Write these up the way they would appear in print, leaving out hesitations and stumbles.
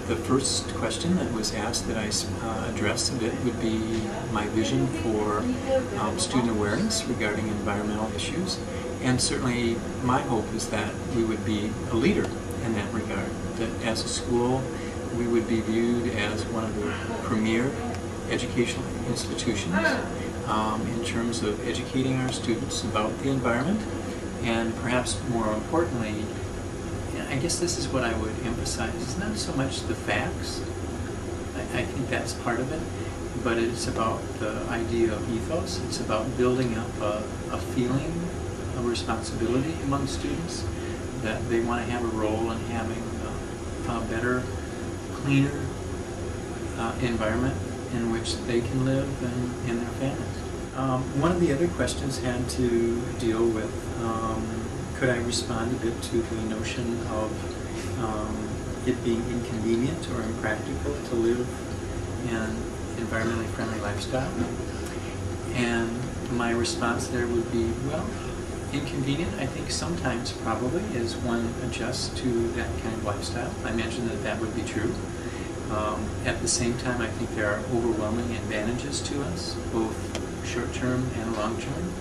the first question that was asked that I addressed a bit would be my vision for student awareness regarding environmental issues. And certainly my hope is that we would be a leader in that regard, that as a school we would be viewed as one of the premier educational institutions in terms of educating our students about the environment, and perhaps more importantly, I guess this is what I would emphasize, it's not so much the facts, I think that's part of it, but it's about the idea of ethos. It's about building up a feeling of responsibility among students, that they want to have a role in having a better, cleaner environment in which they can live and their families. One of the other questions had to deal with, could I respond a bit to the notion of it being inconvenient or impractical to live an environmentally friendly lifestyle? And my response there would be, well, inconvenient, I think sometimes probably, as one adjusts to that kind of lifestyle. I mentioned that that would be true. At the same time, I think there are overwhelming advantages to us, both short-term and long-term,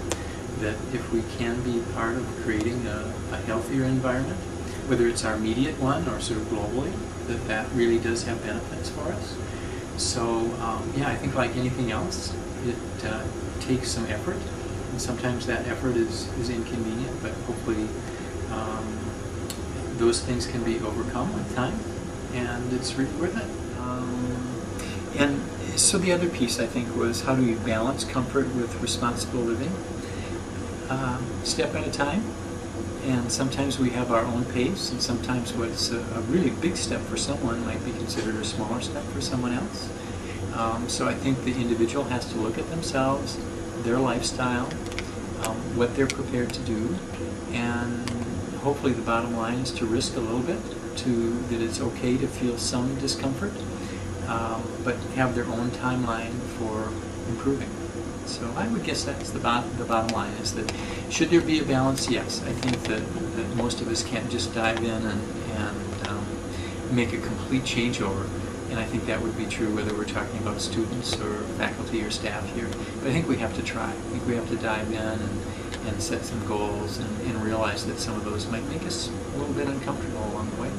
that if we can be part of creating a healthier environment, whether it's our immediate one or sort of globally, that really does have benefits for us. So yeah, I think like anything else, it takes some effort, and sometimes that effort is inconvenient, but hopefully those things can be overcome with time, and it's really worth it. And so the other piece, I think, was how do you balance comfort with responsible living? Step at a time, and sometimes we have our own pace, and sometimes what's a really big step for someone might be considered a smaller step for someone else. So I think the individual has to look at themselves, their lifestyle, what they're prepared to do, and hopefully the bottom line is to risk a little bit, that it's okay to feel some discomfort, but have their own timeline for improving. So I would guess that's the bottom line, is that should there be a balance? Yes. I think that most of us can't just dive in and make a complete changeover, and I think that would be true whether we're talking about students or faculty or staff here. But I think we have to try. I think we have to dive in and set some goals and realize that some of those might make us a little bit uncomfortable along the way.